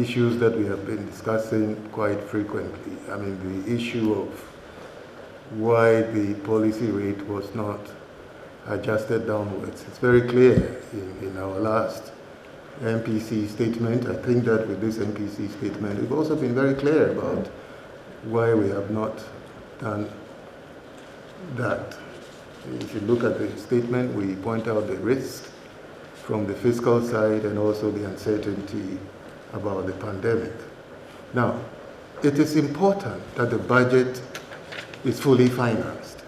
issues that we have been discussing quite frequently. I mean, the issue of why the policy rate was not adjusted downwards. It's very clear in our last MPC statement. I think that with this MPC statement, we've also been very clear about why we have not done that. If you look at the statement, we point out the risk from the fiscal side and also the uncertainty about the pandemic. Now, it is important that the budget is fully financed.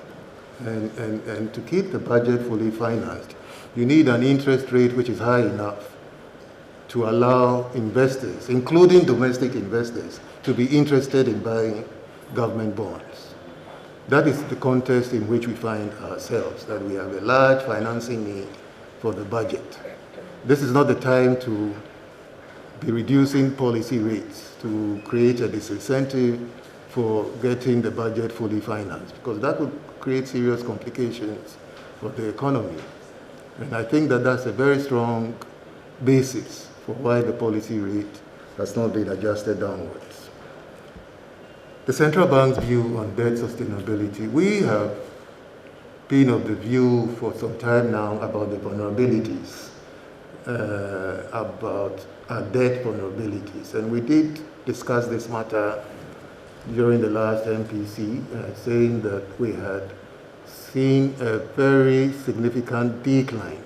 And to keep the budget fully financed, you need an interest rate which is high enough to allow investors, including domestic investors, to be interested in buying government bonds. That is the context in which we find ourselves, that we have a large financing need for the budget. This is not the time to be reducing policy rates to create a disincentive for getting the budget fully financed, because that would create serious complications for the economy. And I think that that's a very strong basis for why the policy rate has not been adjusted downwards. The central bank's view on debt sustainability, we have been of the view for some time now about the vulnerabilities, about our debt vulnerabilities. And we did discuss this matter during the last MPC, saying that we had seen a very significant decline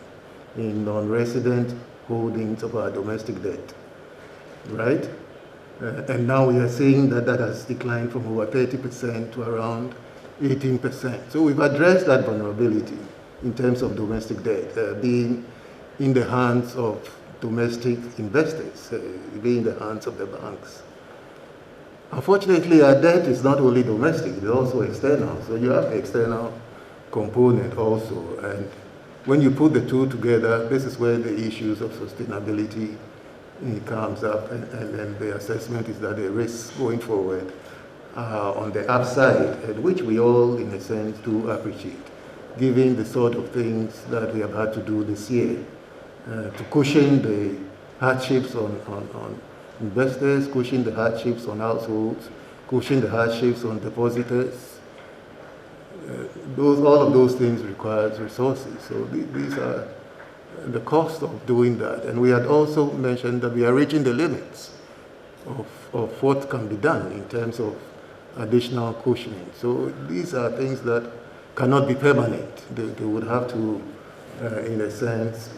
in non-resident holdings of our domestic debt, right? And now we are seeing that that has declined from over 30% to around 18%. So we've addressed that vulnerability in terms of domestic debt being in the hands of domestic investors, being in the hands of the banks. Unfortunately, our debt is not only domestic, it's also external. So you have the external component also. And when you put the two together, this is where the issues of sustainability comes up. And the assessment is that the risks going forward are on the upside, which we all, in a sense, do appreciate, given the sort of things that we have had to do this year to cushion the hardships on investors, cushion the hardships on households, cushion the hardships on depositors. All of those things requires resources. So these are the cost of doing that. And we had also mentioned that we are reaching the limits of what can be done in terms of additional cushioning. So these are things that cannot be permanent. They would have to, in a sense,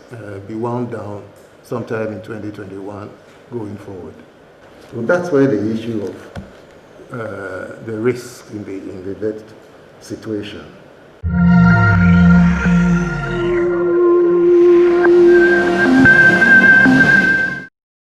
be wound down sometime in 2021 going forward. So that's where the issue of the risk in the debt situation.